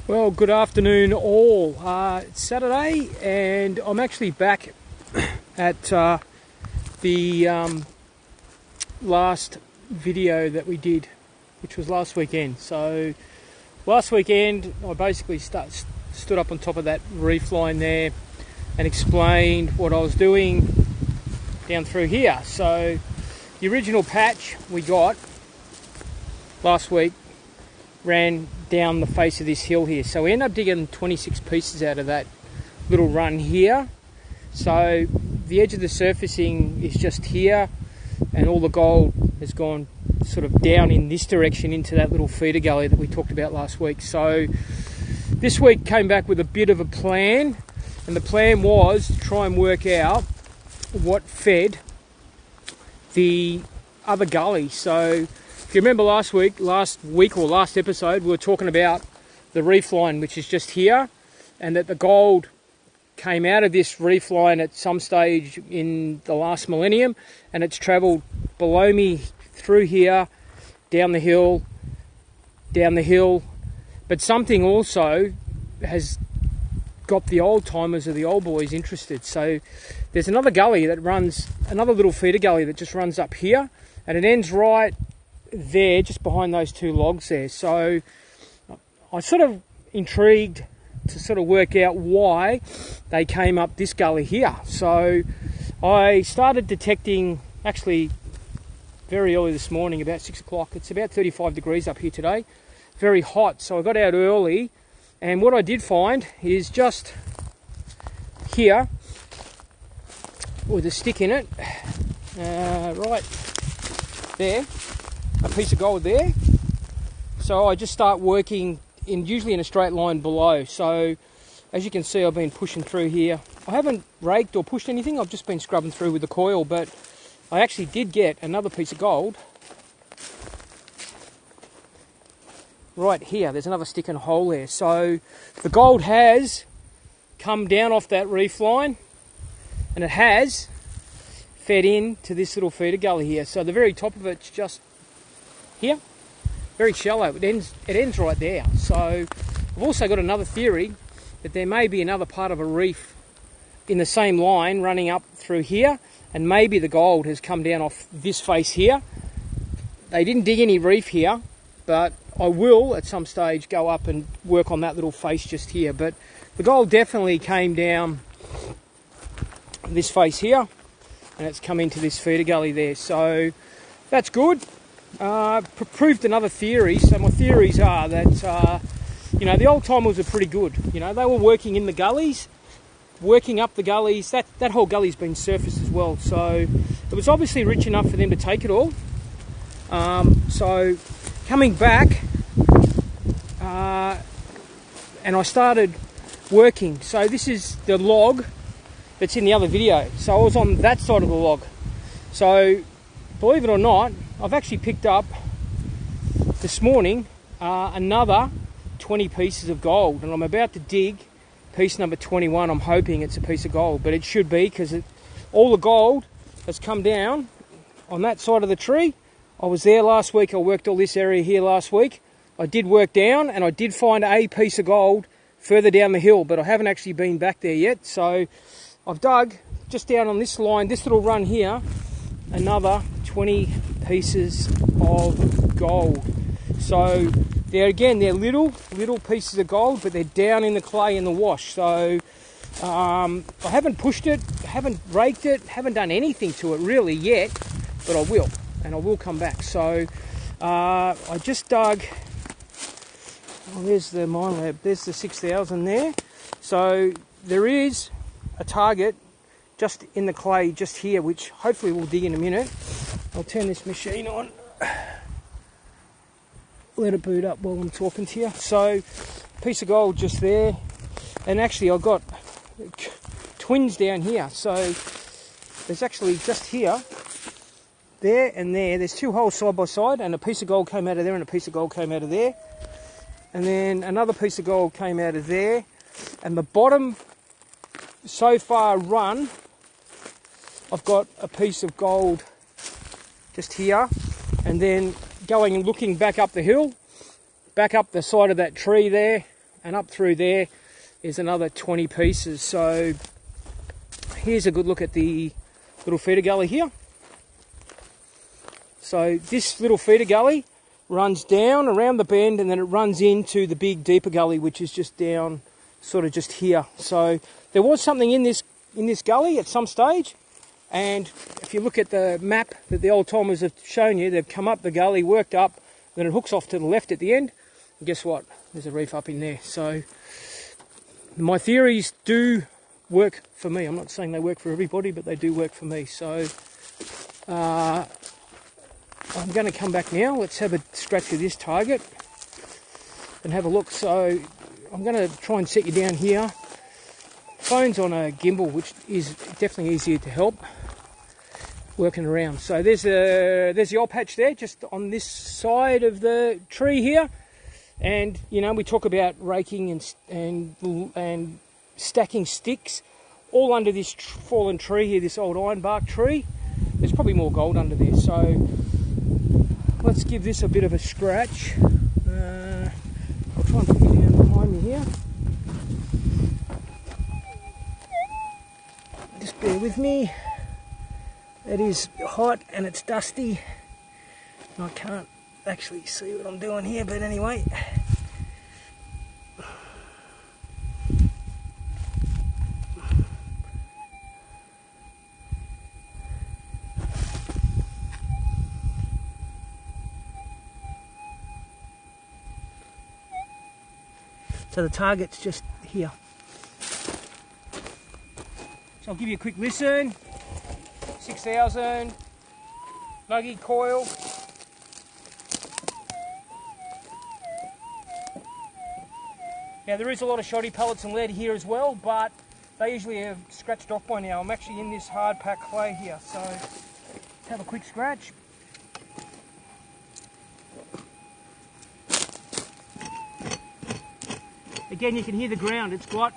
Well, good afternoon all. It's Saturday and I'm actually back at the last video that we did, which was last weekend. So last weekend I basically stood up on top of that reef line there and explained what I was doing down through here. So the original patch we got last week ran down the face of this hill here, so we ended up digging 26 pieces out of that little run here. So the edge of the surfacing is just here, and all the gold has gone sort of down in this direction into that little feeder gully that we talked about last week. So this week came back with a bit of a plan, and the plan was to try and work out what fed the other gully. So if you remember last episode, we were talking about the reef line, which is just here, and that the gold came out of this reef line at some stage in the last millennium, and it's travelled below me through here, down the hill, but something also has got the old timers or the old boys interested. So there's another gully that runs, another little feeder gully that just runs up here, and it ends right there, just behind those two logs there. So I sort of intrigued to sort of work out why they came up this gully here. So I started detecting, actually very early this morning, about 6 o'clock. It's about 35 degrees up here today, very hot. So I got out early, and what I did find is just here with a stick in it, right there, a piece of gold there. So I just start working usually in a straight line below. So as you can see, I've been pushing through here. I haven't raked or pushed anything, I've just been scrubbing through with the coil, but I actually did get another piece of gold right here. There's another stick and a hole there. So the gold has come down off that reef line, and it has fed in to this little feeder gully here. So the very top of it's just here, very shallow. It ends right there. So I've also got another theory that there may be another part of a reef in the same line running up through here, and maybe the gold has come down off this face here. They didn't dig any reef here, but I will at some stage go up and work on that little face just here. But the gold definitely came down this face here, and it's come into this feeder gully there. So that's good. Proved another theory. So my theories are that the old timers were pretty good. They were working in the gullies, working up the gullies. That whole gully's been surfaced as well, so it was obviously rich enough for them to take it all. So coming back, and I started working. So this is the log that's in the other video. So I was on that side of the log. So believe it or not, I've actually picked up this morning another 20 pieces of gold, and I'm about to dig piece number 21. I'm hoping it's a piece of gold, but it should be, because all the gold has come down on that side of the tree. I was there last week. I worked all this area here last week. I did work down, and I did find a piece of gold further down the hill, but I haven't actually been back there yet. So I've dug just down on this line, this little run here, another 20 pieces of gold. So they're little pieces of gold, but they're down in the clay in the wash. So I haven't pushed it, haven't raked it, haven't done anything to it really yet, but I will, and I will come back. So I just dug, there's the mine lab, there's the 6000 there. So there is a target just in the clay just here, which hopefully we'll dig in a minute. I'll turn this machine on, let it boot up while I'm talking to you. So piece of gold just there, and actually I've got twins down here. So there's actually just here, there and there's two holes side by side, and a piece of gold came out of there and a piece of gold came out of there, and then another piece of gold came out of there, and the bottom so far run, I've got a piece of gold just here, and then going and looking back up the hill, back up the side of that tree there, and up through there is another 20 pieces. So here's a good look at the little feeder gully here. So this little feeder gully runs down around the bend, and then it runs into the big deeper gully, which is just down sort of just here. So there was something in this gully at some stage, and if you look at the map that the old timers have shown you, they've come up the gully, worked up, then it hooks off to the left at the end, and guess what? There's a reef up in there. So my theories do work for me. I'm not saying they work for everybody, but they do work for me. So I'm going to come back now. Let's have a scratch of this target and have a look. So I'm going to try and set you down here. Phone's on a gimbal, which is definitely easier to help working around. So there's the old patch there, just on this side of the tree here. And you know, we talk about raking and stacking sticks all under this fallen tree here, this old ironbark tree. There's probably more gold under there. So let's give this a bit of a scratch. I'll try and put you down behind me here. Just bear with me. It is hot and it's dusty. I can't actually see what I'm doing here, but anyway. So the target's just here. So I'll give you a quick listen. 6000 nugget coil. Now there is a lot of shoddy pellets and lead here as well, but they usually have scratched off by now. I'm actually in this hard packed clay here, so let's have a quick scratch. Again, you can hear the ground. It's got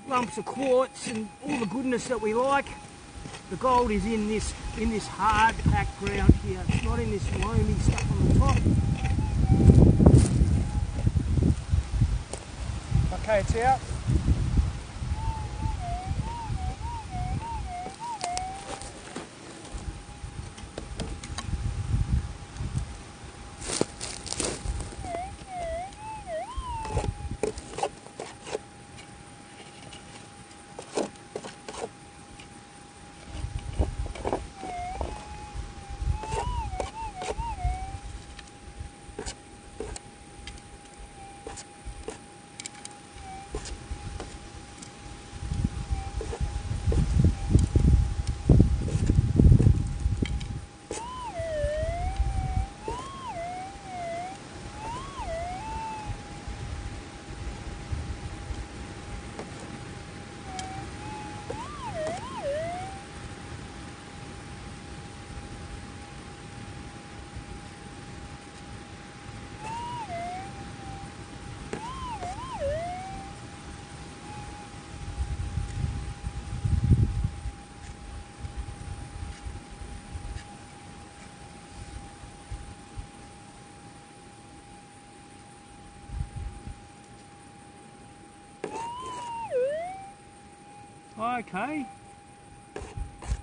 lumps of quartz and all the goodness that we like. The gold is in this hard packed ground here. It's not in this loamy stuff on the top. Okay, it's out. Okay,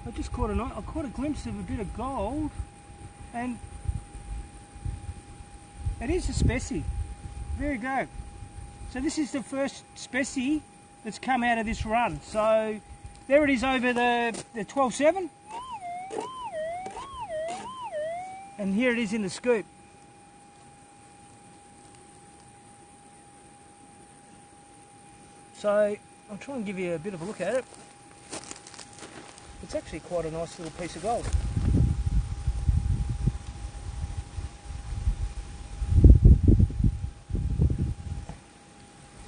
I just caught a glimpse of a bit of gold, and it is a specie. There you go. So this is the first specie that's come out of this run. So there it is over the 12.7, and here it is in the scoop. So I'll try and give you a bit of a look at it. It's actually quite a nice little piece of gold.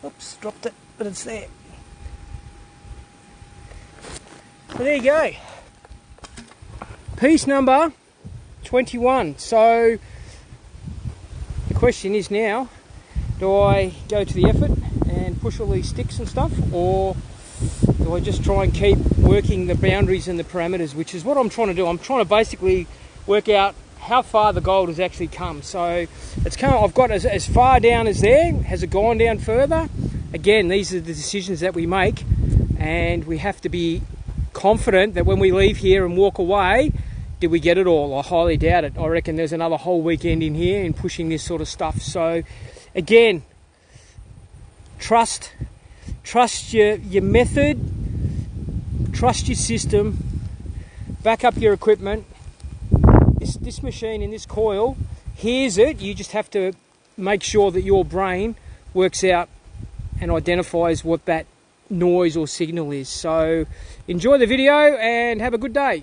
Oops, dropped it, but it's there. So there you go. Piece number 21. So the question is now, do I go to the effort and push all these sticks and stuff, or do I just try and keep working the boundaries and the parameters, which is what I'm trying to do. I'm trying to basically work out how far the gold has actually come. So it's come, I've got as far down as there. Has it gone down further? Again, these are the decisions that we make, and we have to be confident that when we leave here and walk away, did we get it all? I highly doubt it. I reckon there's another whole weekend in here in pushing this sort of stuff. So again, trust your method, trust your system, back up your equipment. This machine in this coil hears it. You just have to make sure that your brain works out and identifies what that noise or signal is. So enjoy the video and have a good day.